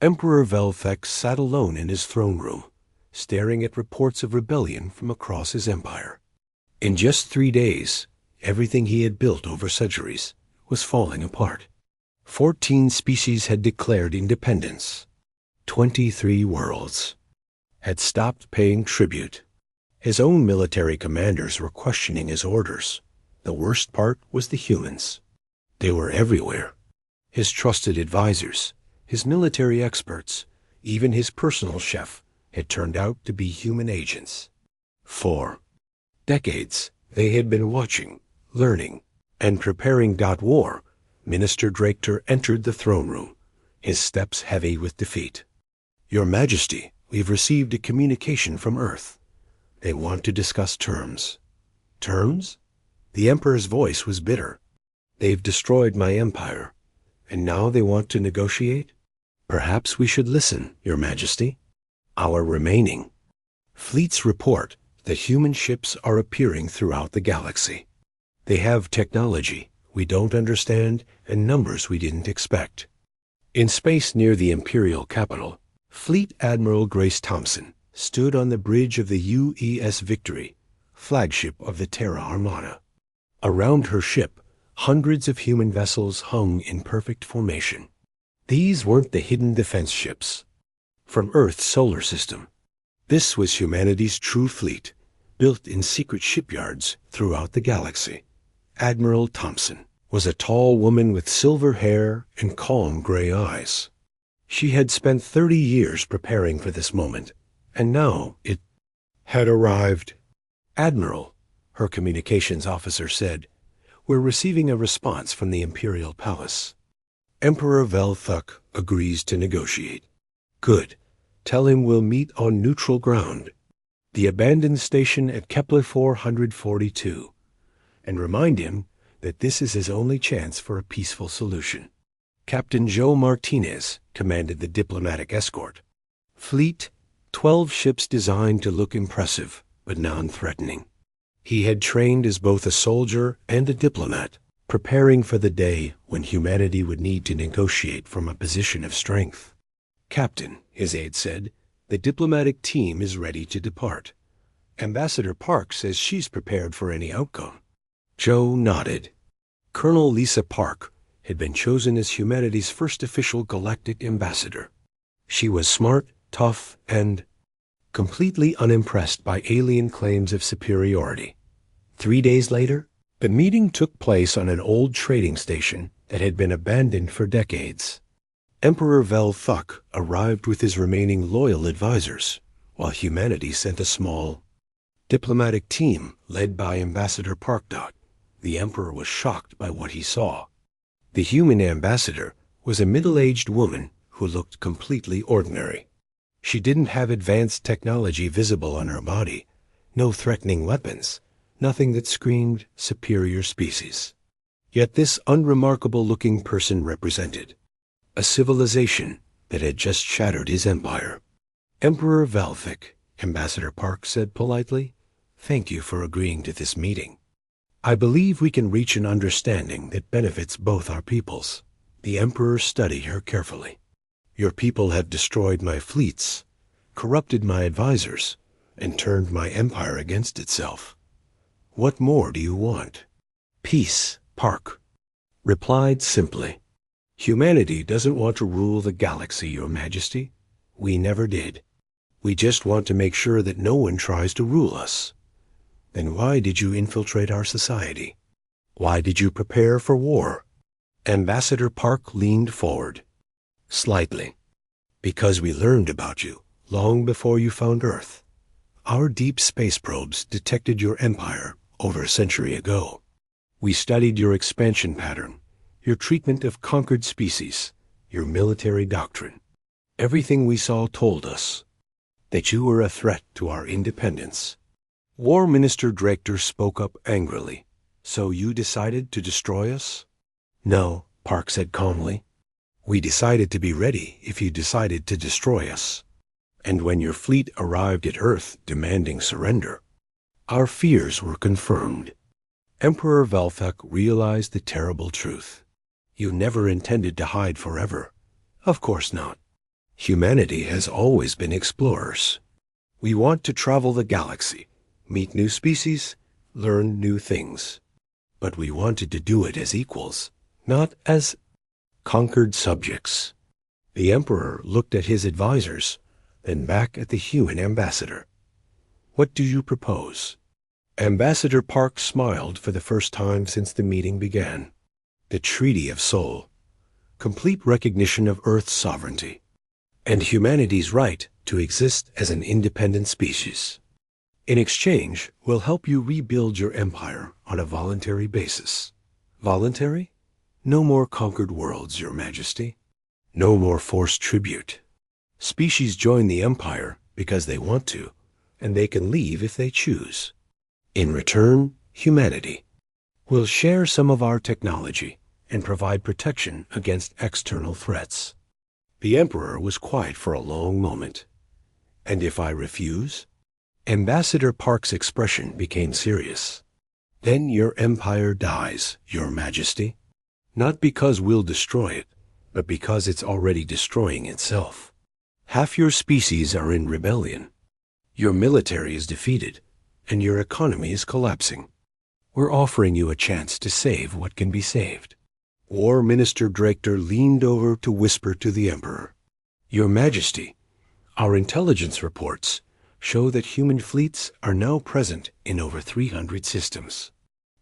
Emperor Velfex sat alone in his throne room, staring at reports of rebellion from across his empire. In just 3 days, everything he had built over centuries was falling apart. 14 species had declared independence. 23 worlds had stopped paying tribute. His own military commanders were questioning his orders. The worst part was the humans. They were everywhere. His trusted advisors, his military experts, even his personal chef, had turned out to be human agents. For decades, they had been watching, learning, and preparing. War. Minister Drakter entered the throne room, his steps heavy with defeat. Your Majesty, we've received a communication from Earth. They want to discuss terms. Terms? The Emperor's voice was bitter. They've destroyed my empire, and now they want to negotiate? Perhaps we should listen, Your Majesty. Our remaining fleets report that human ships are appearing throughout the galaxy. They have technology we don't understand and numbers we didn't expect. In space near the Imperial capital, Fleet Admiral Grace Thompson stood on the bridge of the UES Victory, flagship of the Terra Armada. Around her ship, hundreds of human vessels hung in perfect formation. These weren't the hidden defense ships from Earth's solar system. This was humanity's true fleet, built in secret shipyards throughout the galaxy. Admiral Thompson was a tall woman with silver hair and calm gray eyes. She had spent 30 years preparing for this moment, and now it had arrived. Admiral, her communications officer said, we're receiving a response from the Imperial Palace. Emperor Velthuk agrees to negotiate. Good. Tell him we'll meet on neutral ground, the abandoned station at Kepler 442, and remind him that this is his only chance for a peaceful solution. Captain Joe Martinez commanded the diplomatic escort. Fleet, 12 ships designed to look impressive but non-threatening. He had trained as both a soldier and a diplomat, preparing for the day when humanity would need to negotiate from a position of strength. Captain, his aide said, the diplomatic team is ready to depart. Ambassador Park says she's prepared for any outcome. Joe nodded. Colonel Lisa Park had been chosen as humanity's first official galactic ambassador. She was smart, tough, and completely unimpressed by alien claims of superiority. 3 days later, the meeting took place on an old trading station that had been abandoned for decades. Emperor Velthuk arrived with his remaining loyal advisors, while humanity sent a small diplomatic team led by Ambassador Parkdot. The Emperor was shocked by what he saw. The human ambassador was a middle-aged woman who looked completely ordinary. She didn't have advanced technology visible on her body, no threatening weapons, nothing that screamed superior species. Yet this unremarkable-looking person represented a civilization that had just shattered his empire. Emperor Velthuk, Ambassador Park said politely, thank you for agreeing to this meeting. I believe we can reach an understanding that benefits both our peoples. The Emperor studied her carefully. Your people have destroyed my fleets, corrupted my advisors, and turned my empire against itself. What more do you want? Peace, Park replied simply. Humanity doesn't want to rule the galaxy, Your Majesty. We never did. We just want to make sure that no one tries to rule us. Then why did you infiltrate our society? Why did you prepare for war? Ambassador Park leaned forward slightly. Because we learned about you long before you found Earth. Our deep space probes detected your empire over a century ago. We studied your expansion pattern, your treatment of conquered species, your military doctrine. Everything we saw told us that you were a threat to our independence. War Minister Drakter spoke up angrily. So you decided to destroy us? No, Park said calmly. We decided to be ready if you decided to destroy us. And when your fleet arrived at Earth demanding surrender, our fears were confirmed. Emperor Velthuk realized the terrible truth. You never intended to hide forever. Of course not. Humanity has always been explorers. We want to travel the galaxy, meet new species, learn new things. But we wanted to do it as equals, not as conquered subjects. The Emperor looked at his advisors, then back at the human ambassador. What do you propose? Ambassador Park smiled for the first time since the meeting began. The Treaty of Soul, complete recognition of Earth's sovereignty, and humanity's right to exist as an independent species. In exchange, we'll help you rebuild your empire on a voluntary basis. Voluntary? No more conquered worlds, Your Majesty. No more forced tribute. Species join the empire because they want to, and they can leave if they choose. In return, humanity will share some of our technology and provide protection against external threats. The Emperor was quiet for a long moment. And if I refuse? Ambassador Park's expression became serious. Then your empire dies, Your Majesty. Not because we'll destroy it, but because it's already destroying itself. Half your species are in rebellion. Your military is defeated, and your economy is collapsing. We're offering you a chance to save what can be saved. War Minister Drachter leaned over to whisper to the Emperor. Your Majesty, our intelligence reports show that human fleets are now present in over 300 systems.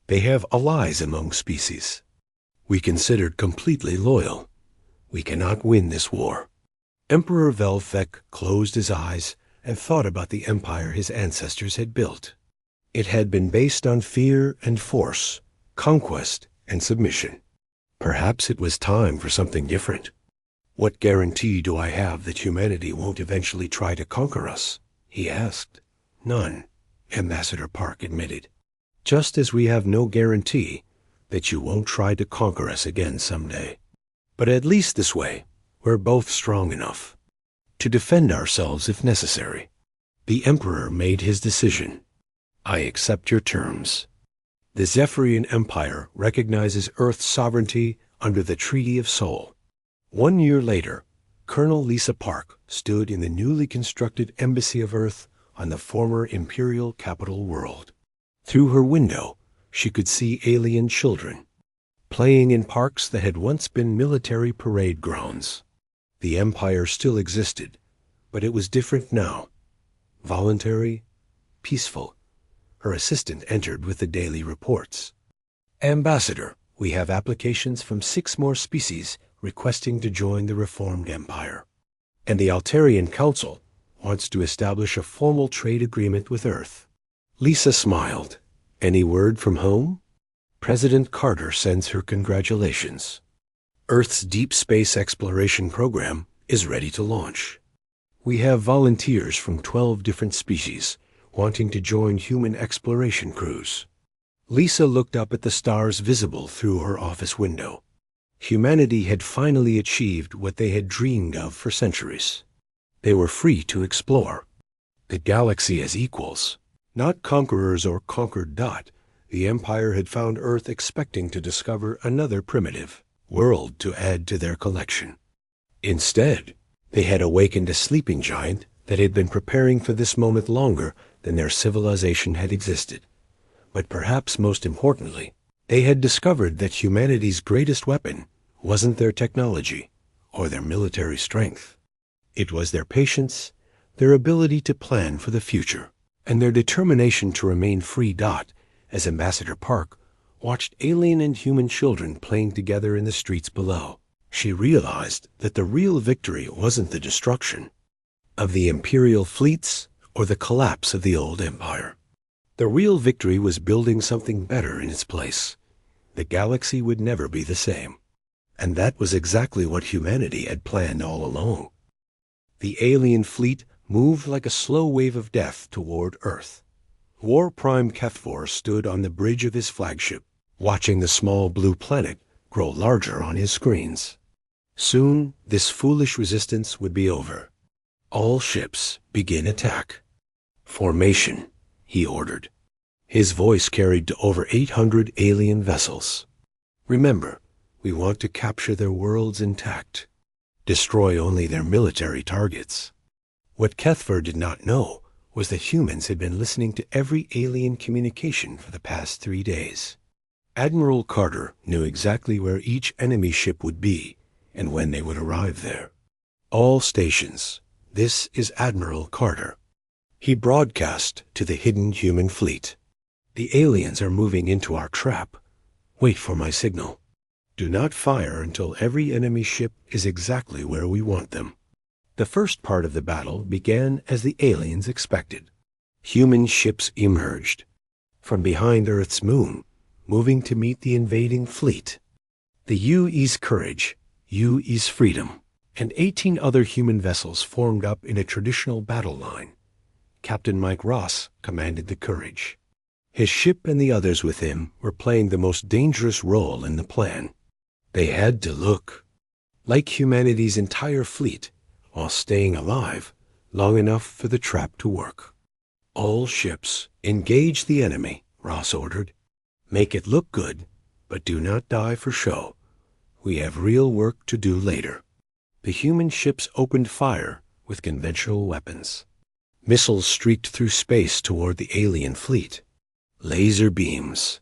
They have allies among species. We considered completely loyal. We cannot win this war. Emperor Velfek closed his eyes and thought about the empire his ancestors had built. It had been based on fear and force, conquest and submission. Perhaps it was time for something different. What guarantee do I have that humanity won't eventually try to conquer us? He asked. None, Ambassador Park admitted. Just as we have no guarantee that you won't try to conquer us again someday. But at least this way, we're both strong enough to defend ourselves if necessary. The Emperor made his decision. I accept your terms. The Zephyrian Empire recognizes Earth's sovereignty under the Treaty of Soul. 1 year later, Colonel Lisa Park stood in the newly constructed Embassy of Earth on the former imperial capital world. Through her window, she could see alien children playing in parks that had once been military parade grounds. The empire still existed, but it was different now. Voluntary, peaceful. Her assistant entered with the daily reports. Ambassador, we have applications from 6 more species requesting to join the reformed empire. And the Altarian Council wants to establish a formal trade agreement with Earth. Lisa smiled. Any word from home? President Carter sends her congratulations. Earth's deep space exploration program is ready to launch. We have volunteers from 12 different species wanting to join human exploration crews. Lisa looked up at the stars visible through her office window. Humanity had finally achieved what they had dreamed of for centuries. They were free to explore the galaxy as equals, not conquerors or conquered. The Empire had found Earth expecting to discover another primitive world to add to their collection. Instead, they had awakened a sleeping giant that had been preparing for this moment longer than their civilization had existed. But perhaps most importantly, they had discovered that humanity's greatest weapon wasn't their technology or their military strength. It was their patience, their ability to plan for the future, and their determination to remain free. As Ambassador Park watched alien and human children playing together in the streets below, she realized that the real victory wasn't the destruction of the imperial fleets or the collapse of the old empire. The real victory was building something better in its place. The galaxy would never be the same. And that was exactly what humanity had planned all along. The alien fleet moved like a slow wave of death toward Earth. War Prime Kethvor stood on the bridge of his flagship, watching the small blue planet grow larger on his screens. Soon, this foolish resistance would be over. All ships begin attack. Formation, he ordered. His voice carried to over 800 alien vessels. Remember, we want to capture their worlds intact. destroy only their military targets. What Kethver did not know was that humans had been listening to every alien communication for the past 3 days. Admiral Carter knew exactly where each enemy ship would be and when they would arrive there. All stations, this is Admiral Carter. He broadcast to the hidden human fleet. The aliens are moving into our trap. Wait for my signal. Do not fire until every enemy ship is exactly where we want them. The first part of the battle began as the aliens expected. Human ships emerged from behind Earth's moon, moving to meet the invading fleet. The U.E.'s Courage, U.E.'s Freedom, and 18 other human vessels formed up in a traditional battle line. Captain Mike Ross commanded the Courage. His ship and the others with him were playing the most dangerous role in the plan. They had to look like humanity's entire fleet while staying alive long enough for the trap to work. All ships, engage the enemy, Ross ordered. Make it look good, but do not die for show. We have real work to do later. The human ships opened fire with conventional weapons. Missiles streaked through space toward the alien fleet. Laser beams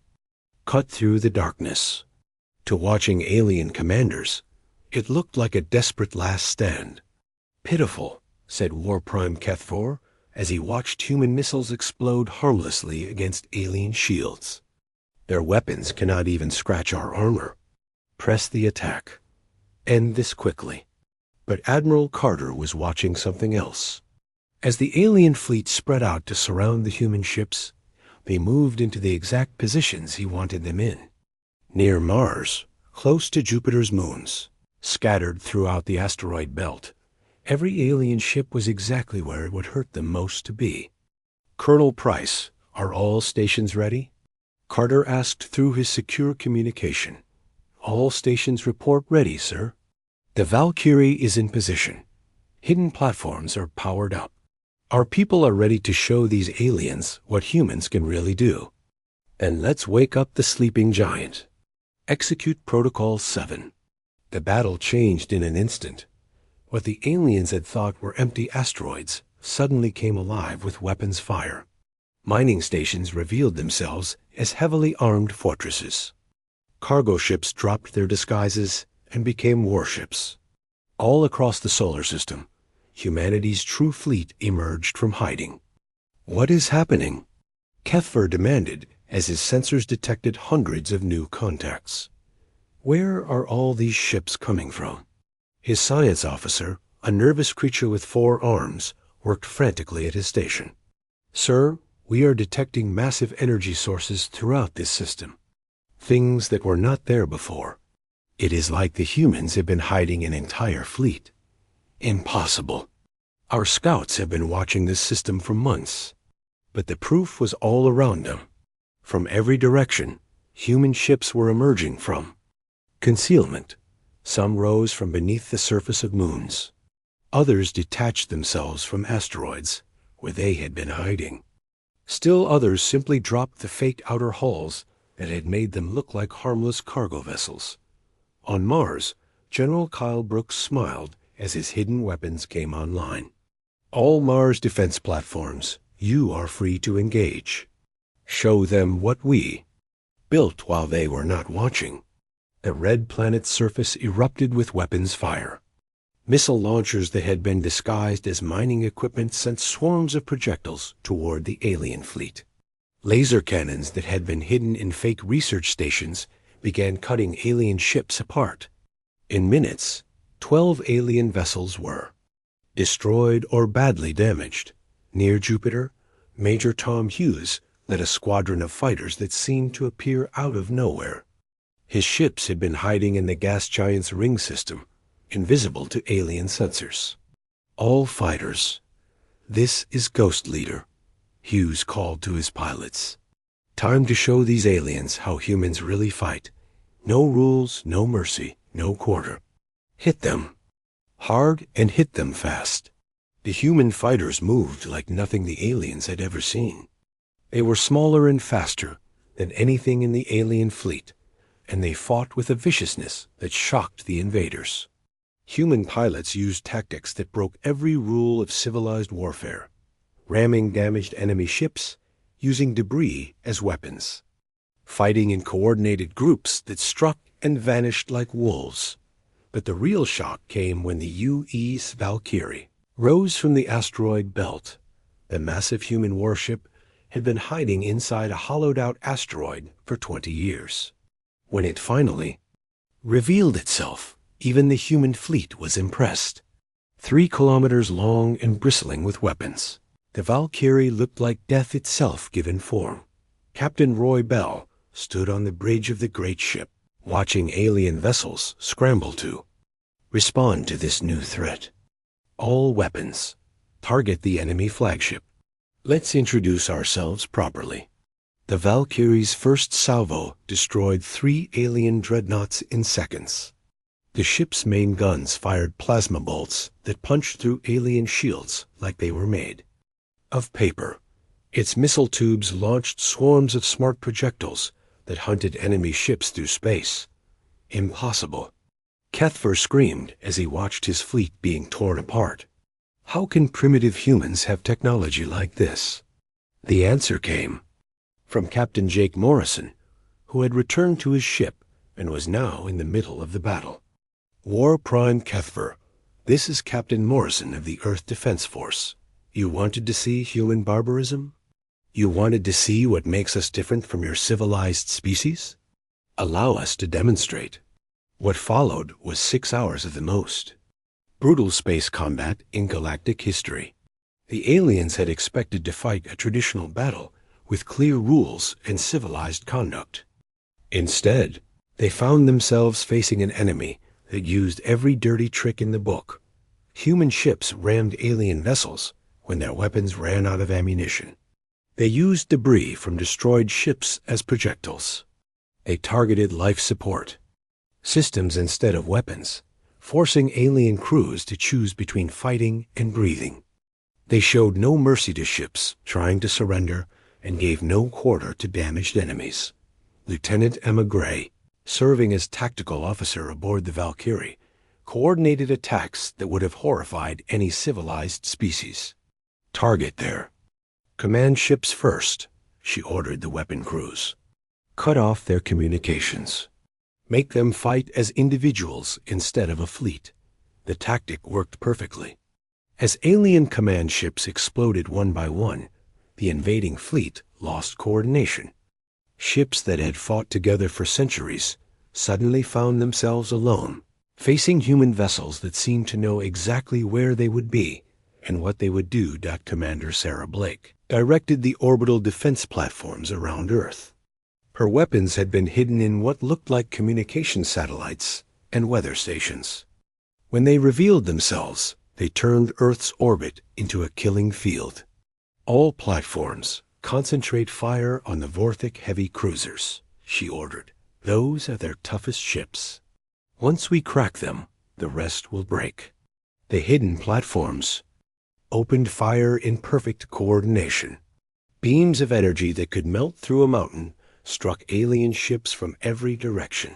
cut through the darkness. To watching alien commanders, it looked like a desperate last stand. Pitiful, said War Prime Kethfor as he watched human missiles explode harmlessly against alien shields. Their weapons cannot even scratch our armor. Press the attack. End this quickly. But Admiral Carter was watching something else. As the alien fleet spread out to surround the human ships, they moved into the exact positions he wanted them in. Near Mars, close to Jupiter's moons, scattered throughout the asteroid belt, every alien ship was exactly where it would hurt them most to be. Colonel Price, are all stations ready? Carter asked through his secure communication. All stations report ready, sir. The Valkyrie is in position. Hidden platforms are powered up. Our people are ready to show these aliens what humans can really do. And let's wake up the sleeping giant. Execute Protocol 7. The battle changed in an instant. What the aliens had thought were empty asteroids suddenly came alive with weapons fire. Mining stations revealed themselves as heavily armed fortresses. Cargo ships dropped their disguises and became warships. All across the solar system, humanity's true fleet emerged from hiding. What is happening? Kethver demanded as his sensors detected hundreds of new contacts. Where are all these ships coming from? His science officer, a nervous creature with 4 arms, worked frantically at his station. Sir, we are detecting massive energy sources throughout this system. Things that were not there before. It is like the humans have been hiding an entire fleet. Impossible. Our scouts have been watching this system for months. But the proof was all around them. From every direction, human ships were emerging from concealment. Some rose from beneath the surface of moons. Others detached themselves from asteroids, where they had been hiding. Still others simply dropped the fake outer hulls that had made them look like harmless cargo vessels. On Mars, General Kyle Brooks smiled as his hidden weapons came online. All Mars defense platforms, you are free to engage. Show them what we built while they were not watching. The red planet's surface erupted with weapons fire. Missile launchers that had been disguised as mining equipment sent swarms of projectiles toward the alien fleet. Laser cannons that had been hidden in fake research stations began cutting alien ships apart. In minutes, 12 alien vessels were destroyed or badly damaged. Near Jupiter, Major Tom Hughes led a squadron of fighters that seemed to appear out of nowhere. His ships had been hiding in the gas giant's ring system, invisible to alien sensors. All fighters. This is Ghost Leader, Hughes called to his pilots. Time to show these aliens how humans really fight. No rules, no mercy, no quarter. Hit them hard and hit them fast. The human fighters moved like nothing the aliens had ever seen. They were smaller and faster than anything in the alien fleet, and they fought with a viciousness that shocked the invaders. Human pilots used tactics that broke every rule of civilized warfare, ramming damaged enemy ships, using debris as weapons, fighting in coordinated groups that struck and vanished like wolves. But the real shock came when the U.E.'s Valkyrie rose from the asteroid belt. The massive human warship had been hiding inside a hollowed-out asteroid for 20 years. When it finally revealed itself, even the human fleet was impressed. 3 kilometers long and bristling with weapons, the Valkyrie looked like death itself given form. Captain Roy Bell stood on the bridge of the great ship, watching alien vessels scramble to respond to this new threat. All weapons target the enemy flagship. Let's introduce ourselves properly. The Valkyrie's first salvo destroyed 3 alien dreadnoughts in seconds. The ship's main guns fired plasma bolts that punched through alien shields like they were made of paper. Its missile tubes launched swarms of smart projectiles that hunted enemy ships through space. Impossible. Kethver screamed as he watched his fleet being torn apart. How can primitive humans have technology like this? The answer came from Captain Jake Morrison, who had returned to his ship and was now in the middle of the battle. War Prime Kethver, this is Captain Morrison of the Earth Defense Force. You wanted to see human barbarism? You wanted to see what makes us different from your civilized species? Allow us to demonstrate. What followed was 6 hours of the most brutal space combat in galactic history. The aliens had expected to fight a traditional battle with clear rules and civilized conduct. Instead, they found themselves facing an enemy that used every dirty trick in the book. Human ships rammed alien vessels when their weapons ran out of ammunition. They used debris from destroyed ships as projectiles. They targeted life support systems instead of weapons, forcing alien crews to choose between fighting and breathing. They showed no mercy to ships trying to surrender and gave no quarter to damaged enemies. Lieutenant Emma Gray, serving as tactical officer aboard the Valkyrie, coordinated attacks that would have horrified any civilized species. Target there. Command ships first, she ordered the weapon crews. Cut off their communications. Make them fight as individuals instead of a fleet. The tactic worked perfectly. As alien command ships exploded one by one, the invading fleet lost coordination. Ships that had fought together for centuries suddenly found themselves alone, facing human vessels that seemed to know exactly where they would be and what they would do. Commander Sarah Blake directed the orbital defense platforms around Earth. Her weapons had been hidden in what looked like communication satellites and weather stations. When they revealed themselves, they turned Earth's orbit into a killing field. All platforms concentrate fire on the Vorthic heavy cruisers, she ordered. Those are their toughest ships. Once we crack them, the rest will break. The hidden platforms opened fire in perfect coordination. Beams of energy that could melt through a mountain struck alien ships from every direction.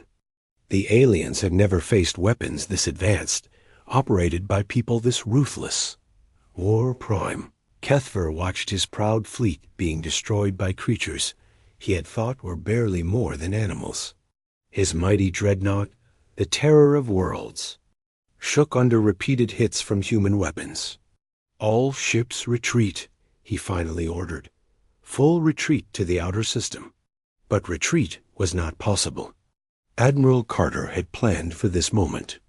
The aliens had never faced weapons this advanced, operated by people this ruthless. War Prime. Kethver watched his proud fleet being destroyed by creatures he had thought were barely more than animals. His mighty dreadnought, the terror of worlds, shook under repeated hits from human weapons. All ships retreat, he finally ordered. Full retreat to the outer system. But retreat was not possible. Admiral Carter had planned for this moment.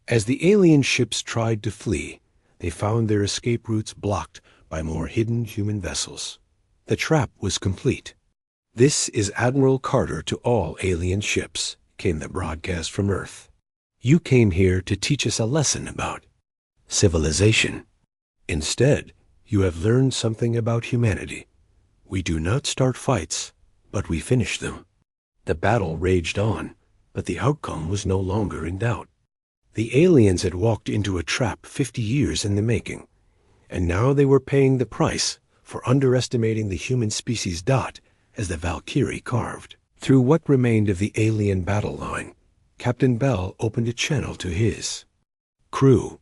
As the alien ships tried to flee, they found their escape routes blocked by more hidden human vessels. The trap was complete. "This is Admiral Carter to all alien ships," came the broadcast from Earth. "You came here to teach us a lesson about civilization. Instead, you have learned something about humanity. We do not start fights, but we finish them." The battle raged on, but the outcome was no longer in doubt. The aliens had walked into a trap 50 years in the making, and now they were paying the price for underestimating the human species. As the Valkyrie carved through what remained of the alien battle line, Captain Bell opened a channel to his Crew,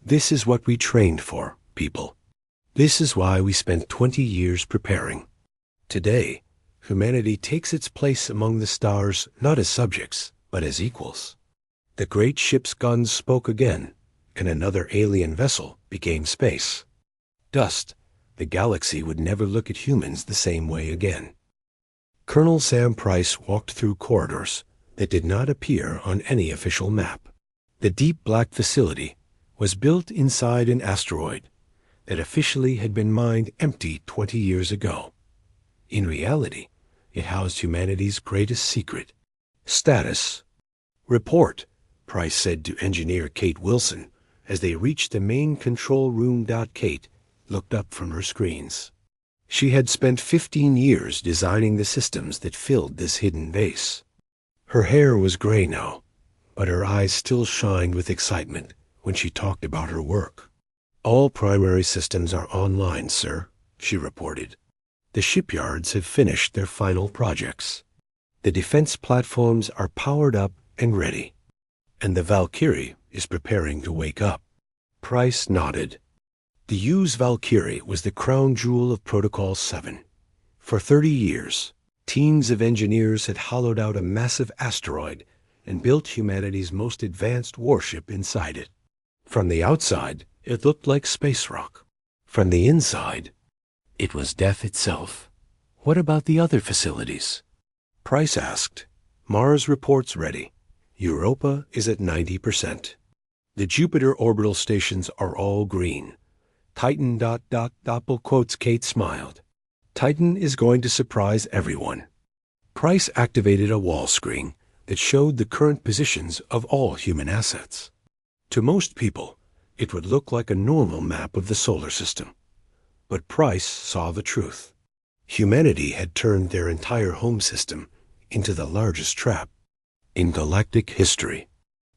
this is what we trained for, people. This is why we spent 20 years preparing. Today, humanity takes its place among the stars not as subjects, but as equals. The great ship's guns spoke again, and another alien vessel became space. Dust, the galaxy would never look at humans the same way again. Colonel Sam Price walked through corridors that did not appear on any official map. The deep black facility was built inside an asteroid that officially had been mined empty 20 years ago. In reality, it housed humanity's greatest secret. Status. Report, Price said to engineer Kate Wilson as they reached the main control room. Kate looked up from her screens. She had spent 15 years designing the systems that filled this hidden base. Her hair was gray now, but her eyes still shined with excitement when she talked about her work. All primary systems are online, sir, she reported. The shipyards have finished their final projects. The defense platforms are powered up and ready, and the Valkyrie is preparing to wake up. Price nodded. The U's Valkyrie was the crown jewel of Protocol 7. For 30 years, teams of engineers had hollowed out a massive asteroid and built humanity's most advanced warship inside it. From the outside, it looked like space rock. From the inside, it was death itself. What about the other facilities? Price asked. Mars reports ready. Europa is at 90%. The Jupiter orbital stations are all green. Titan ... Kate smiled. Titan is going to surprise everyone. Price activated a wall screen that showed the current positions of all human assets. To most people, it would look like a normal map of the solar system. But Price saw the truth. Humanity had turned their entire home system into the largest trap in galactic history.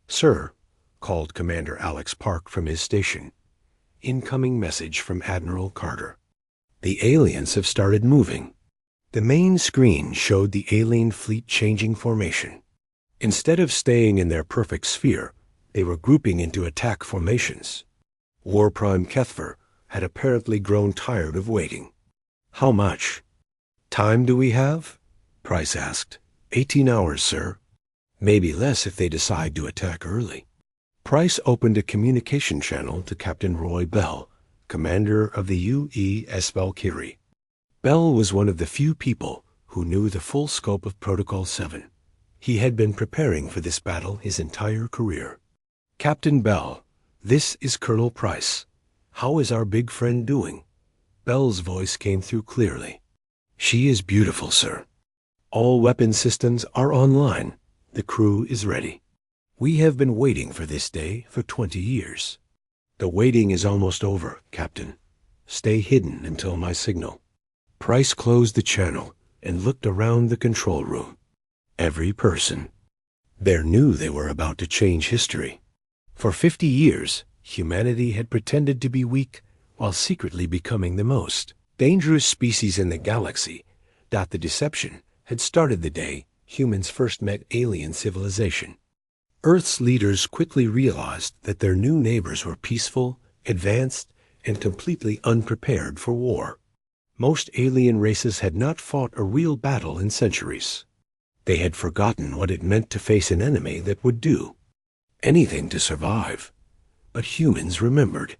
Sir, called Commander Alex Park from his station. Incoming message from Admiral Carter. The aliens have started moving. The main screen showed the alien fleet changing formation. Instead of staying in their perfect sphere, they were grouping into attack formations. War Prime Kethver had apparently grown tired of waiting. How much time do we have? Price asked. 18 hours, sir. Maybe less if they decide to attack early. Price opened a communication channel to Captain Roy Bell, commander of the UES Valkyrie. Bell was one of the few people who knew the full scope of Protocol 7. He had been preparing for this battle his entire career. Captain Bell, this is Colonel Price. How is our big friend doing? Bell's voice came through clearly. She is beautiful, sir. All weapon systems are online. The crew is ready. We have been waiting for this day for 20 years. The waiting is almost over, Captain. Stay hidden until my signal. Price closed the channel and looked around the control room. Every person there knew they were about to change history. For 50 years, humanity had pretended to be weak while secretly becoming the most dangerous species in the galaxy. The deception had started the day humans first met alien civilization. Earth's leaders quickly realized that their new neighbors were peaceful, advanced, and completely unprepared for war. Most alien races had not fought a real battle in centuries. They had forgotten what it meant to face an enemy that would do anything to survive. But humans remembered.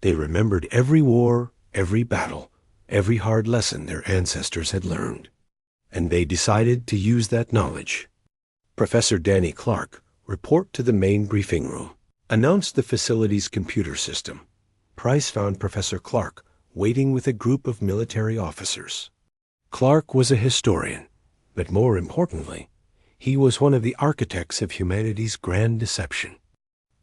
They remembered every war, every battle, every hard lesson their ancestors had learned. And they decided to use that knowledge. Professor Danny Clark, report to the main briefing room, announced the facility's computer system. Price found Professor Clark waiting with a group of military officers. Clark was a historian, but more importantly, he was one of the architects of humanity's grand deception.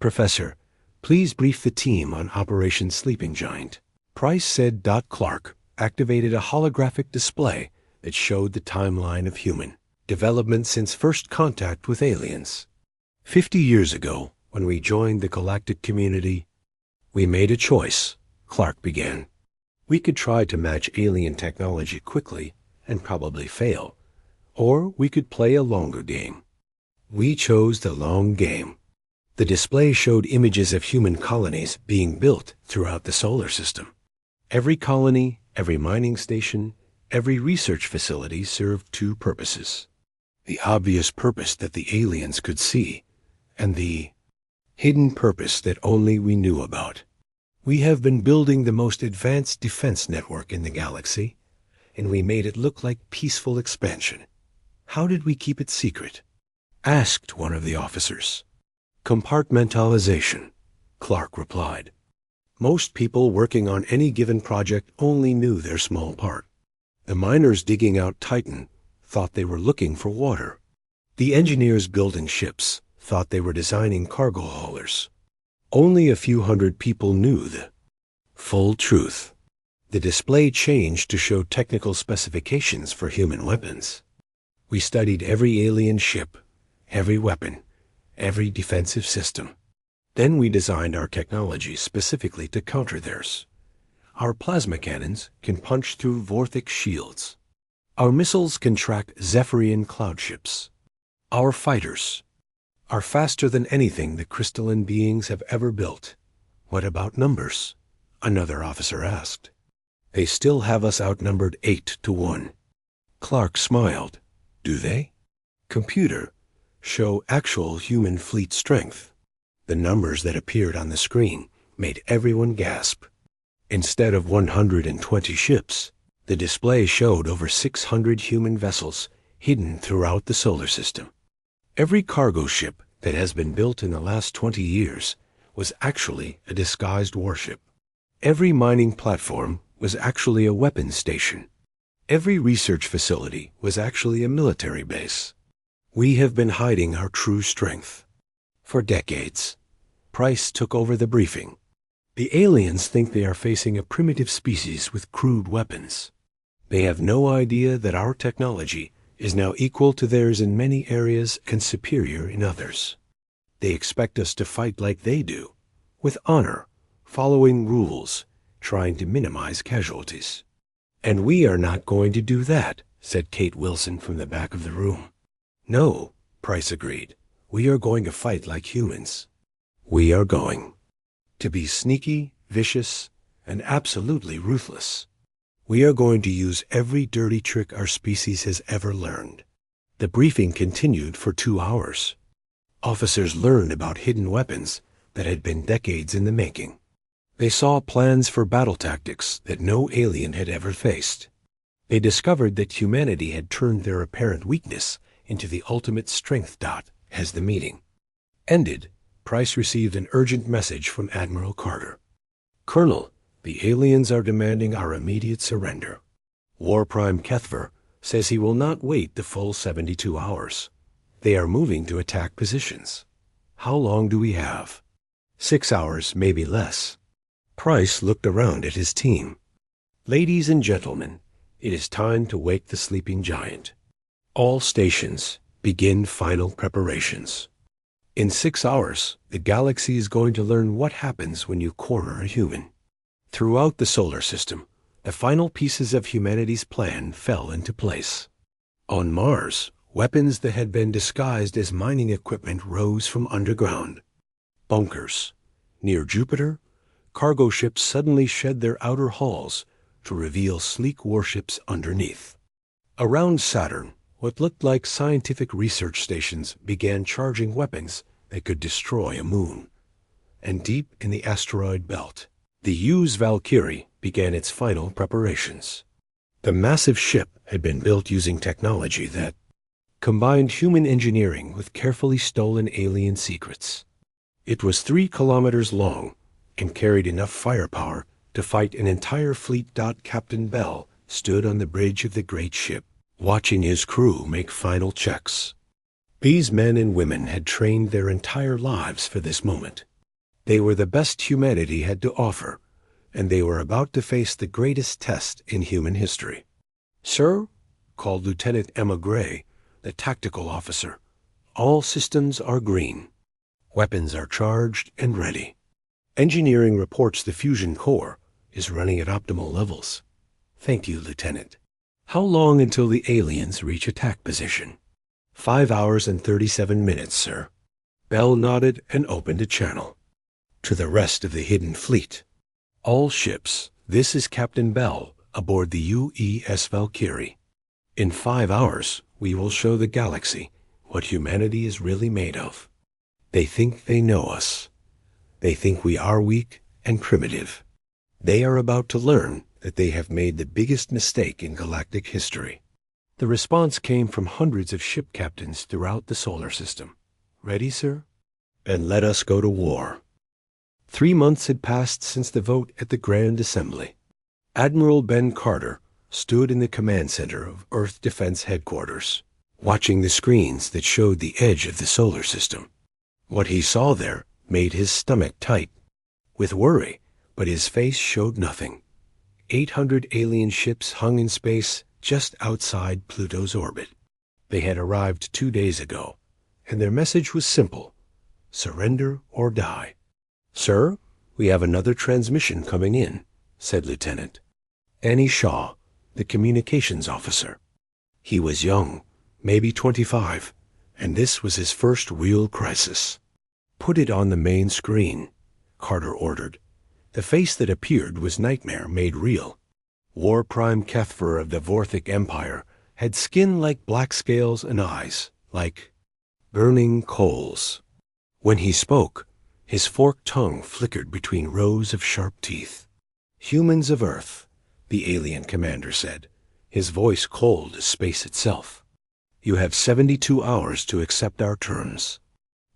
Professor, please brief the team on Operation Sleeping Giant. Price said. Clark activated a holographic display that showed the timeline of human development since first contact with aliens. 50 years ago, when we joined the galactic community, we made a choice, Clark began. We could try to match alien technology quickly and probably fail, or we could play a longer game. We chose the long game. The display showed images of human colonies being built throughout the solar system. Every colony, every mining station, every research facility served two purposes. The obvious purpose that the aliens could see, and the hidden purpose that only we knew about. We have been building the most advanced defense network in the galaxy, and we made it look like peaceful expansion. How did we keep it secret? Asked one of the officers. Compartmentalization, Clark replied. Most people working on any given project only knew their small part. The miners digging out Titan thought they were looking for water. The engineers building ships thought they were designing cargo haulers. Only a few hundred people knew the full truth. The display changed to show technical specifications for human weapons. We studied every alien ship, every weapon, every defensive system. Then we designed our technology specifically to counter theirs. Our plasma cannons can punch through Vorthic shields. Our missiles can track Zephyrian cloud ships. Our fighters are faster than anything the crystalline beings have ever built. What about numbers? Another officer asked. They still have us outnumbered 8-1. Clark smiled. Do they? Computer, show actual human fleet strength. The numbers that appeared on the screen made everyone gasp. Instead of 120 ships, the display showed over 600 human vessels hidden throughout the solar system. Every cargo ship that has been built in the last 20 years was actually a disguised warship. Every mining platform was actually a weapons station. Every research facility was actually a military base. We have been hiding our true strength. For decades, Price took over the briefing. The aliens think they are facing a primitive species with crude weapons. They have no idea that our technology is now equal to theirs in many areas and superior in others. They expect us to fight like they do, with honor, following rules, trying to minimize casualties. And we are not going to do that, said Kate Wilson from the back of the room. No, Price agreed. We are going to fight like humans. We are going to be sneaky, vicious, and absolutely ruthless. We are going to use every dirty trick our species has ever learned. The briefing continued for 2 hours. Officers learned about hidden weapons that had been decades in the making. They saw plans for battle tactics that no alien had ever faced. They discovered that humanity had turned their apparent weakness into the ultimate strength. As the meeting ended, Price received an urgent message from Admiral Carter. Colonel, the aliens are demanding our immediate surrender. War Prime Kethver says he will not wait the full 72 hours. They are moving to attack positions. How long do we have? 6 hours, maybe less. Price looked around at his team. Ladies and gentlemen, it is time to wake the sleeping giant. All stations, begin final preparations. In 6 hours, the galaxy is going to learn what happens when you corner a human. Throughout the solar system, the final pieces of humanity's plan fell into place. On Mars, weapons that had been disguised as mining equipment rose from underground. Bunkers. Near Jupiter, cargo ships suddenly shed their outer hulls to reveal sleek warships underneath. Around Saturn, what looked like scientific research stations began charging weapons that could destroy a moon. And deep in the asteroid belt, the Hughes Valkyrie began its final preparations. The massive ship had been built using technology that combined human engineering with carefully stolen alien secrets. It was 3 kilometers long and carried enough firepower to fight an entire fleet. Captain Bell stood on the bridge of the great ship, watching his crew make final checks. These men and women had trained their entire lives for this moment. They were the best humanity had to offer, and they were about to face the greatest test in human history. Sir, called Lieutenant Emma Gray, the tactical officer, all systems are green. Weapons are charged and ready. Engineering reports the fusion core is running at optimal levels. Thank you, Lieutenant. How long until the aliens reach attack position? 5 hours and 37 minutes, sir. Bell nodded and opened a channel. To the rest of the hidden fleet. All ships, this is Captain Bell aboard the UES Valkyrie. In 5 hours, we will show the galaxy what humanity is really made of. They think they know us. They think we are weak and primitive. They are about to learn that they have made the biggest mistake in galactic history. The response came from hundreds of ship captains throughout the solar system. Ready, sir? And let us go to war. 3 months had passed since the vote at the Grand Assembly. Admiral Ben Carter stood in the command center of Earth Defense Headquarters, watching the screens that showed the edge of the solar system. What he saw there made his stomach tight, with worry, but his face showed nothing. 800 alien ships hung in space just outside Pluto's orbit. They had arrived 2 days ago, and their message was simple: surrender or die. Sir, we have another transmission coming in, said Lieutenant Annie Shaw, the communications officer. He was young, maybe 25, and this was his first real crisis. Put it on the main screen, Carter ordered. The face that appeared was Nightmare made real. War Prime Kethfer of the Vorthic Empire had skin like black scales and eyes like burning coals. When he spoke, his forked tongue flickered between rows of sharp teeth. Humans of Earth, the alien commander said, his voice cold as space itself. You have 72 hours to accept our terms.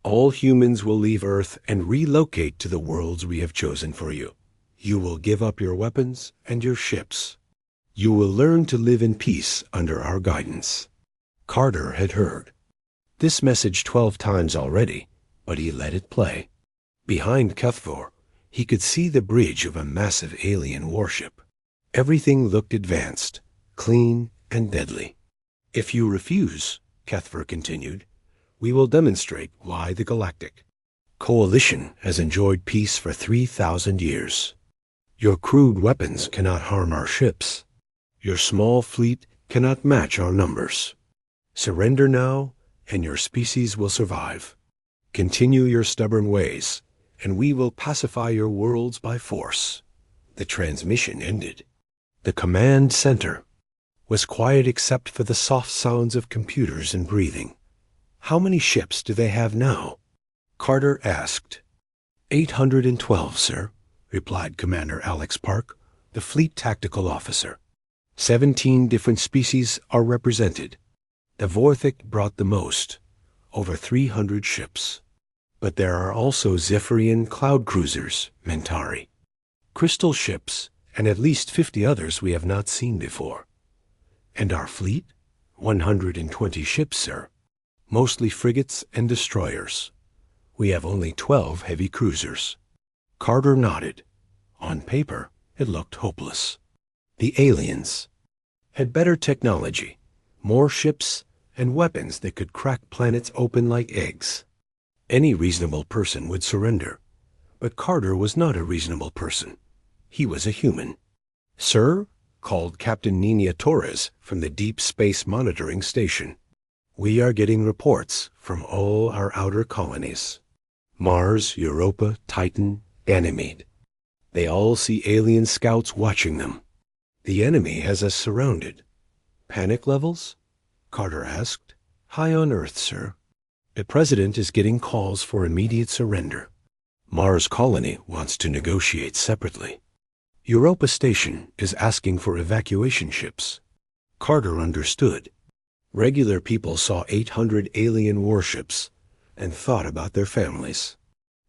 All humans will leave Earth and relocate to the worlds we have chosen for you. You will give up your weapons and your ships. You will learn to live in peace under our guidance. Carter had heard this message 12 times already, but he let it play. Behind Kethfor, he could see the bridge of a massive alien warship. Everything looked advanced, clean, and deadly. If you refuse, Kethfor continued, we will demonstrate why the Galactic Coalition has enjoyed peace for 3,000 years. Your crude weapons cannot harm our ships. Your small fleet cannot match our numbers. Surrender now, and your species will survive. Continue your stubborn ways, and we will pacify your worlds by force. The transmission ended. The command center was quiet except for the soft sounds of computers and breathing. How many ships do they have now? Carter asked. 812, sir, replied Commander Alex Park, the fleet tactical officer. 17 different species are represented. The Vorthic brought the most, over 300 ships. But there are also Zephyrian cloud cruisers, Mentari, crystal ships, and at least 50 others we have not seen before. And our fleet? 120 ships, sir. Mostly frigates and destroyers. We have only 12 heavy cruisers. Carter nodded. On paper, it looked hopeless. The aliens had better technology, more ships, and weapons that could crack planets open like eggs. Any reasonable person would surrender. But Carter was not a reasonable person. He was a human. Sir, called Captain Nina Torres from the Deep Space Monitoring Station. We are getting reports from all our outer colonies. Mars, Europa, Titan, Ganymede. They all see alien scouts watching them. The enemy has us surrounded. Panic levels? Carter asked. High on Earth, sir. The President is getting calls for immediate surrender. Mars Colony wants to negotiate separately. Europa Station is asking for evacuation ships. Carter understood. Regular people saw 800 alien warships and thought about their families.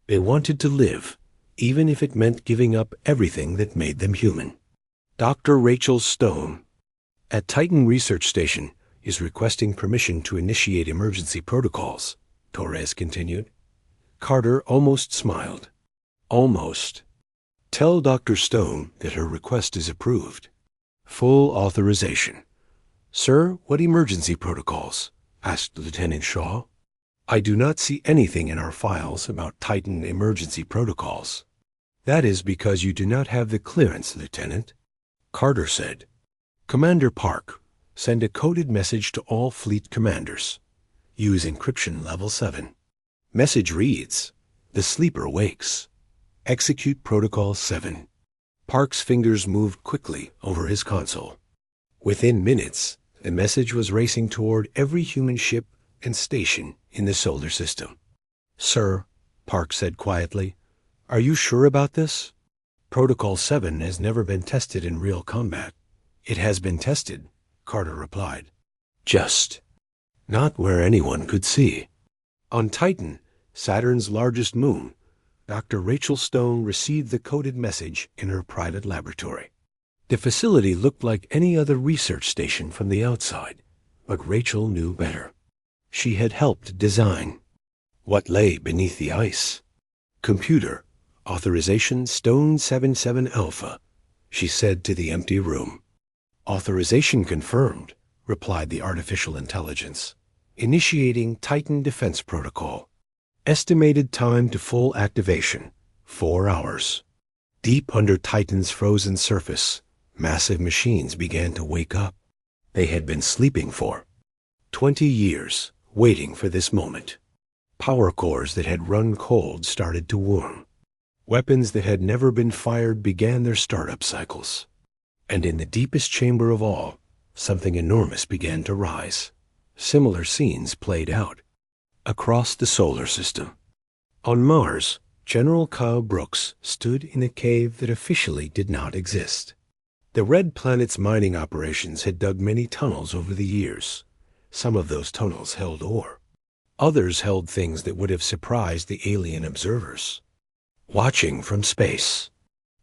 They wanted to live, even if it meant giving up everything that made them human. Dr. Rachel Stone, at Titan Research Station, is requesting permission to initiate emergency protocols, Torres continued. Carter almost smiled. Almost. Tell Dr. Stone that her request is approved. Full authorization. Sir, what emergency protocols? Asked Lieutenant Shaw. I do not see anything in our files about Titan emergency protocols. That is because you do not have the clearance, Lieutenant. Carter said. Commander Park, send a coded message to all fleet commanders. Use encryption level 7. Message reads, "The sleeper wakes. Execute Protocol 7. Park's fingers moved quickly over his console. Within minutes, the message was racing toward every human ship and station in the solar system. "Sir," Park said quietly, "are you sure about this?" "Protocol 7 has never been tested in real combat." "It has been tested," Carter replied. "Just not where anyone could see." On Titan, Saturn's largest moon, Dr. Rachel Stone received the coded message in her private laboratory. The facility looked like any other research station from the outside, but Rachel knew better. She had helped design what lay beneath the ice. "Computer, authorization Stone 77 Alpha," she said to the empty room. "Authorization confirmed," replied the artificial intelligence. "Initiating Titan Defense Protocol. Estimated time to full activation, 4 hours." Deep under Titan's frozen surface, massive machines began to wake up. They had been sleeping for 20 years, waiting for this moment. Power cores that had run cold started to warm. Weapons that had never been fired began their startup cycles. And in the deepest chamber of all, something enormous began to rise. Similar scenes played out across the solar system. On Mars, General Kyle Brooks stood in a cave that officially did not exist. The Red Planet's mining operations had dug many tunnels over the years. Some of those tunnels held ore. Others held things that would have surprised the alien observers. Watching from space.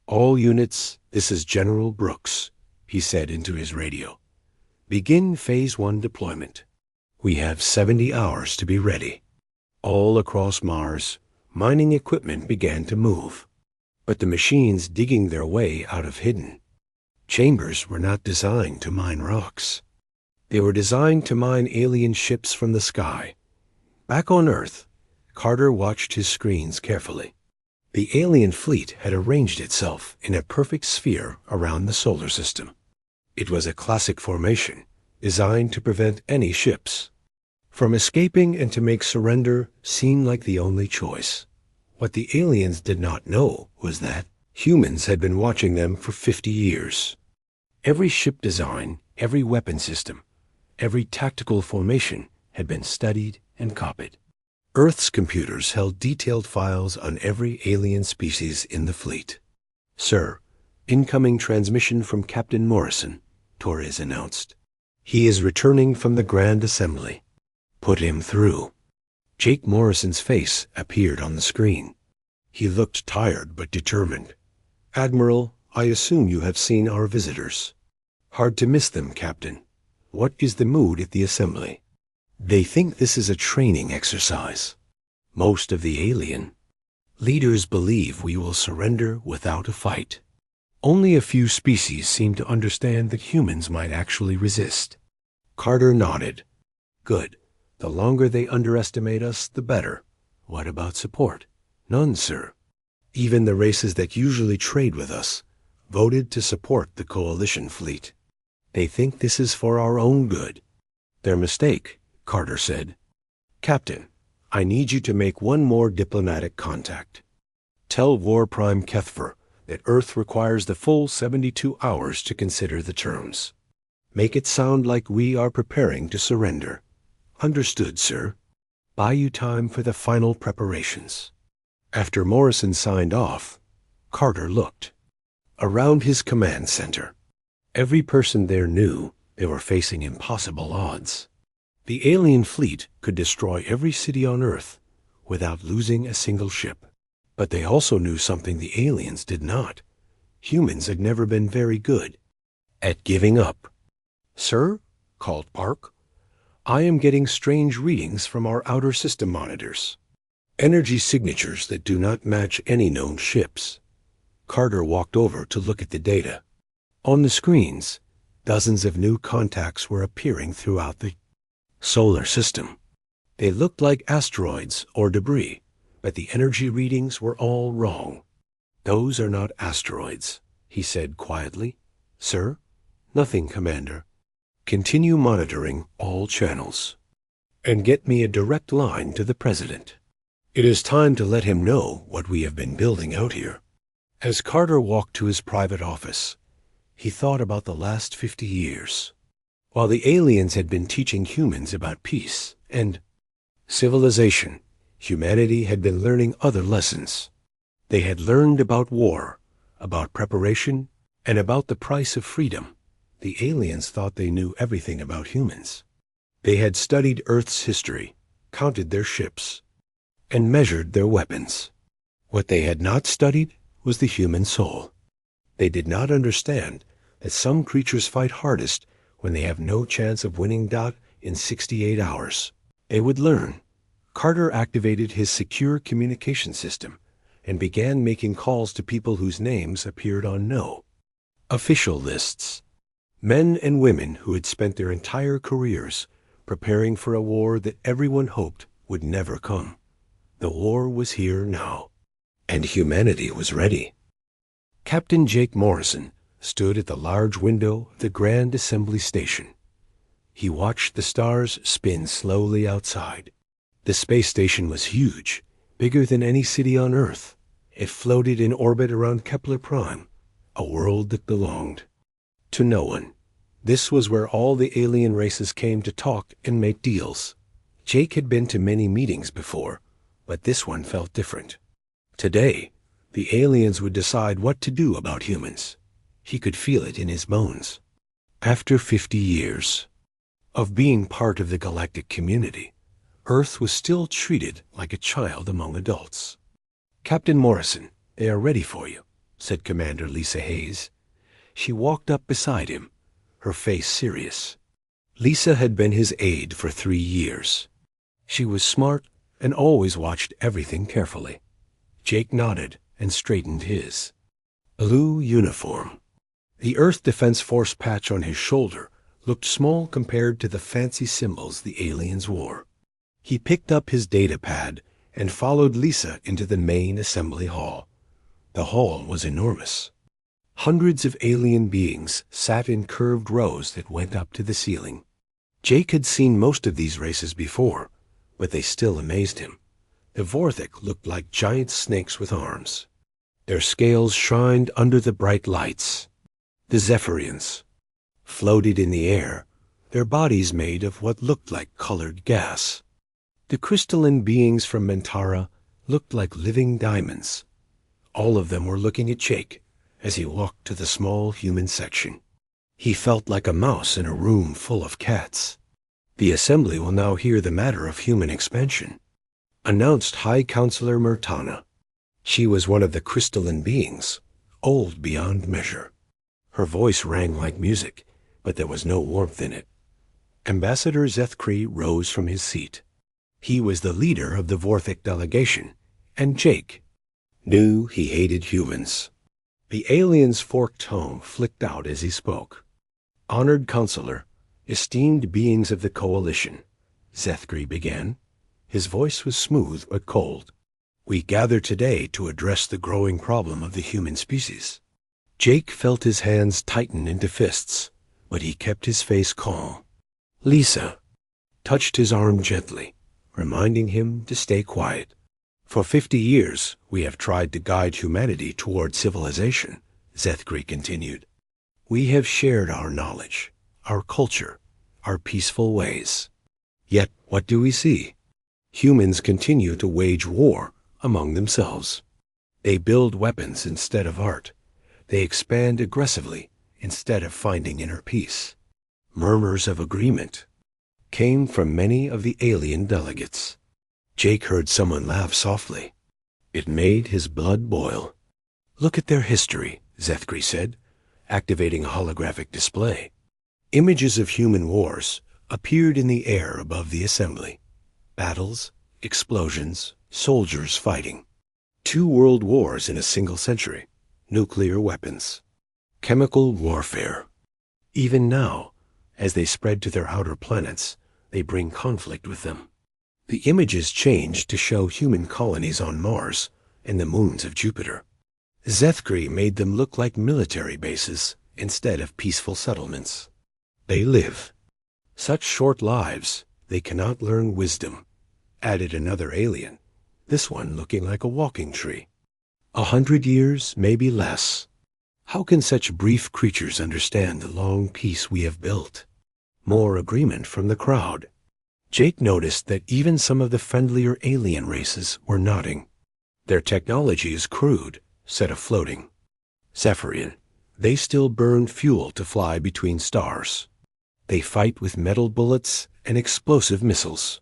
"All units, this is General Brooks," he said into his radio. "Begin Phase 1 deployment. We have 70 hours to be ready." All across Mars, mining equipment began to move. But the machines digging their way out of hidden chambers were not designed to mine rocks. They were designed to mine alien ships from the sky. Back on Earth, Carter watched his screens carefully. The alien fleet had arranged itself in a perfect sphere around the solar system. It was a classic formation, designed to prevent any ships from escaping and to make surrender seem like the only choice. What the aliens did not know was that humans had been watching them for 50 years. Every ship design, every weapon system, every tactical formation had been studied and copied. Earth's computers held detailed files on every alien species in the fleet. "Sir, incoming transmission from Captain Morrison," Torres announced. "He is returning from the Grand Assembly." "Put him through." Jake Morrison's face appeared on the screen. He looked tired but determined. "Admiral, I assume you have seen our visitors." "Hard to miss them, Captain. What is the mood at the assembly?" "They think this is a training exercise. Most of the alien leaders believe we will surrender without a fight. Only a few species seem to understand that humans might actually resist." Carter nodded. "Good. The longer they underestimate us, the better. What about support?" "None, sir. Even the races that usually trade with us voted to support the coalition fleet. They think this is for our own good." "Their mistake," Carter said. "Captain, I need you to make one more diplomatic contact. Tell War Prime Kethfer that Earth requires the full 72 hours to consider the terms. Make it sound like we are preparing to surrender." "Understood, sir." "Buy you time for the final preparations." After Morrison signed off, Carter looked around his command center. Every person there knew they were facing impossible odds. The alien fleet could destroy every city on Earth without losing a single ship. But they also knew something the aliens did not. Humans had never been very good at giving up. "Sir," called Park, "I am getting strange readings from our outer system monitors. Energy signatures that do not match any known ships." Carter walked over to look at the data. On the screens, dozens of new contacts were appearing throughout the solar system. They looked like asteroids or debris, but the energy readings were all wrong. "Those are not asteroids," he said quietly. "Sir?" "Nothing, Commander." "Continue monitoring all channels. And get me a direct line to the President." It is time to let him know what we have been building out here. As Carter walked to his private office, he thought about the last 50 years. While the aliens had been teaching humans about peace and civilization, humanity had been learning other lessons. They had learned about war, about preparation, and about the price of freedom. The aliens thought they knew everything about humans. They had studied Earth's history, counted their ships, and measured their weapons. What they had not studied was the human soul. They did not understand that some creatures fight hardest when they have no chance of winning in 68 hours. They would learn. Carter activated his secure communication system and began making calls to people whose names appeared on no official lists. Men and women who had spent their entire careers preparing for a war that everyone hoped would never come. The war was here now, and humanity was ready. Captain Jake Morrison stood at the large window of the Grand Assembly Station. He watched the stars spin slowly outside. The space station was huge, bigger than any city on Earth. It floated in orbit around Kepler Prime, a world that belonged to no one. This was where all the alien races came to talk and make deals. Jake had been to many meetings before, but this one felt different. Today, the aliens would decide what to do about humans. He could feel it in his bones. After 50 years of being part of the galactic community, Earth was still treated like a child among adults. "Captain Morrison, they are ready for you," said Commander Lisa Hayes. She walked up beside him, her face serious. Lisa had been his aide for 3 years. She was smart and always watched everything carefully. Jake nodded and straightened his blue uniform. The Earth Defense Force patch on his shoulder looked small compared to the fancy symbols the aliens wore. He picked up his data pad and followed Lisa into the main assembly hall. The hall was enormous. Hundreds of alien beings sat in curved rows that went up to the ceiling. Jake had seen most of these races before, but they still amazed him. The Vorthik looked like giant snakes with arms. Their scales shined under the bright lights. The Zephyrians floated in the air, their bodies made of what looked like colored gas. The crystalline beings from Mentara looked like living diamonds. All of them were looking at Jake as he walked to the small human section. He felt like a mouse in a room full of cats. "The Assembly will now hear the matter of human expansion," announced High Counselor Murtana. She was one of the crystalline beings, old beyond measure. Her voice rang like music, but there was no warmth in it. Ambassador Zethkri rose from his seat. He was the leader of the Vorthik delegation, and Jake knew he hated humans. The alien's forked tone flicked out as he spoke. "Honored Counselor, esteemed beings of the Coalition," Zethkri began. His voice was smooth but cold. "We gather today to address the growing problem of the human species." Jake felt his hands tighten into fists, but he kept his face calm. Lisa touched his arm gently, reminding him to stay quiet. "For 50 years, we have tried to guide humanity toward civilization," Zethkri continued. "We have shared our knowledge, our culture, our peaceful ways. Yet, what do we see? Humans continue to wage war among themselves. They build weapons instead of art. They expand aggressively instead of finding inner peace." Murmurs of agreement came from many of the alien delegates. Jake heard someone laugh softly. It made his blood boil. "Look at their history," Zethkri said, activating a holographic display. Images of human wars appeared in the air above the assembly. Battles, explosions, soldiers fighting. 2 world wars in a single century. Nuclear weapons. Chemical warfare. Even now, as they spread to their outer planets, they bring conflict with them. The images changed to show human colonies on Mars and the moons of Jupiter. Zethkri made them look like military bases instead of peaceful settlements. "They live such short lives, they cannot learn wisdom," added another alien. this one looking like a walking tree. 100 years, maybe less. How can such brief creatures understand the long peace we have built? More agreement from the crowd. Jake noticed that even some of the friendlier alien races were nodding. Their technology is crude, set afloating. Zephyrian, they still burn fuel to fly between stars. They fight with metal bullets and explosive missiles.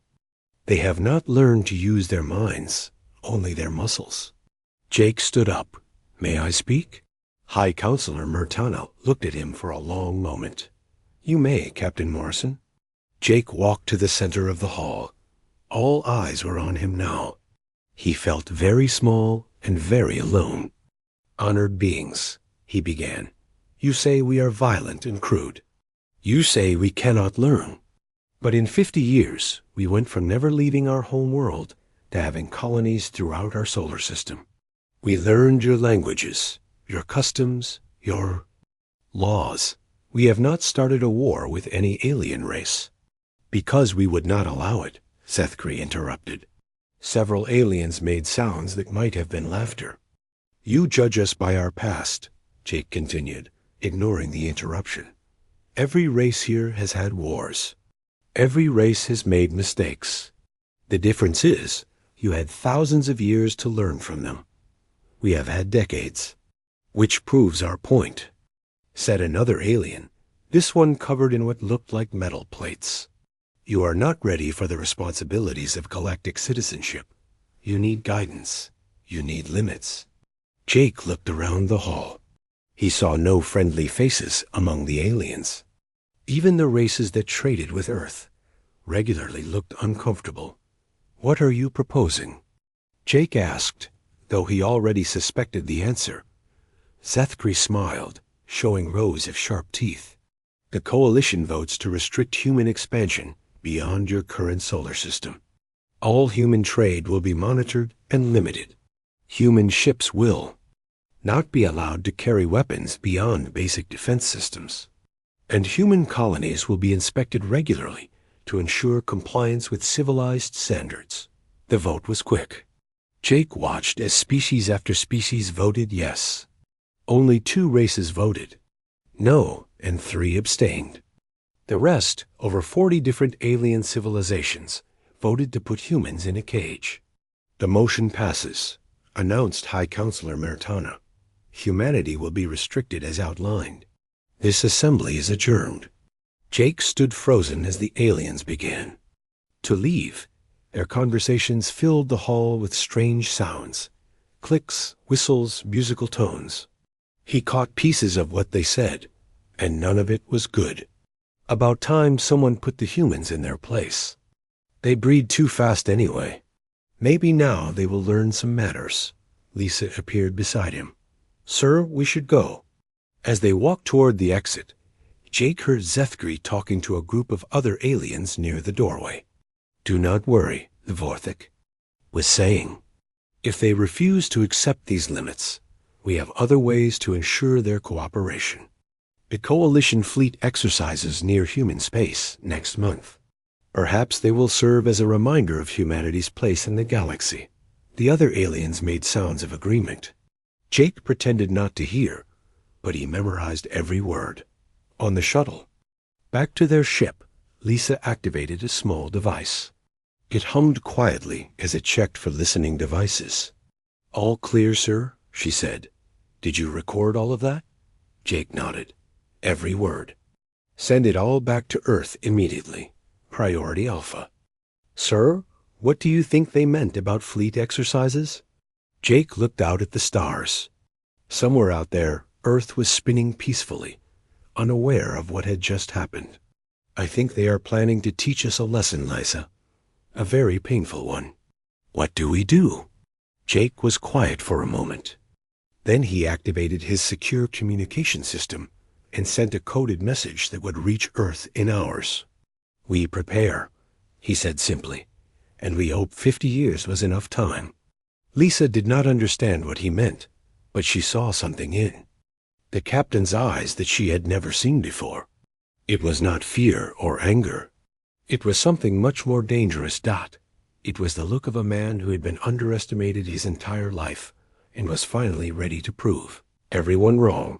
They have not learned to use their minds, only their muscles. Jake stood up. May I speak? High Counselor Murtana looked at him for a long moment. You may, Captain Morrison. Jake walked to the center of the hall. All eyes were on him now. He felt very small and very alone. Honored beings, he began. You say we are violent and crude. You say we cannot learn. But in 50 years, we went from never leaving our home world to having colonies throughout our solar system. We learned your languages, your customs, your laws. We have not started a war with any alien race. Because we would not allow it, Sethkri interrupted. Several aliens made sounds that might have been laughter. You judge us by our past, Jake continued, ignoring the interruption. Every race here has had wars. Every race has made mistakes. The difference is, you had thousands of years to learn from them. We have had decades. Which proves our point, said another alien, this one covered in what looked like metal plates. You are not ready for the responsibilities of galactic citizenship. You need guidance. You need limits. Jake looked around the hall. He saw no friendly faces among the aliens. Even the races that traded with Earth regularly looked uncomfortable. What are you proposing? Jake asked, though he already suspected the answer. Sethkri smiled, showing rows of sharp teeth. The coalition votes to restrict human expansion beyond your current solar system. All human trade will be monitored and limited. Human ships will not be allowed to carry weapons beyond basic defense systems. And human colonies will be inspected regularly to ensure compliance with civilized standards. The vote was quick. Jake watched as species after species voted yes. Only 2 races voted no, and 3 abstained. The rest, over 40 different alien civilizations, voted to put humans in a cage. The motion passes, announced High Counselor Murtana. Humanity will be restricted as outlined. This assembly is adjourned. Jake stood frozen as the aliens began to leave. Their conversations filled the hall with strange sounds, clicks, whistles, musical tones. He caught pieces of what they said, and none of it was good. About time someone put the humans in their place. They breed too fast anyway. Maybe now they will learn some manners. Lisa appeared beside him. Sir, we should go. As they walked toward the exit, Jake heard Zethkri talking to a group of other aliens near the doorway. Do not worry, the Vorthik was saying. If they refuse to accept these limits, we have other ways to ensure their cooperation. The Coalition fleet exercises near human space next month. Perhaps they will serve as a reminder of humanity's place in the galaxy. The other aliens made sounds of agreement. Jake pretended not to hear, but he memorized every word. On the shuttle, back to their ship, Lisa activated a small device. It hummed quietly as it checked for listening devices. All clear, sir, she said. Did you record all of that? Jake nodded. Every word. Send it all back to Earth immediately. Priority Alpha. Sir, what do you think they meant about fleet exercises? Jake looked out at the stars. Somewhere out there, Earth was spinning peacefully, unaware of what had just happened. I think they are planning to teach us a lesson, Liza. A very painful one. What do we do? Jake was quiet for a moment. Then he activated his secure communication system and sent a coded message that would reach Earth in hours. We prepare, he said simply, and we hope 50 years was enough time. Lisa did not understand what he meant, but she saw something in the captain's eyes that she had never seen before. It was not fear or anger. It was something much more dangerous. It was the look of a man who had been underestimated his entire life and was finally ready to prove everyone wrong.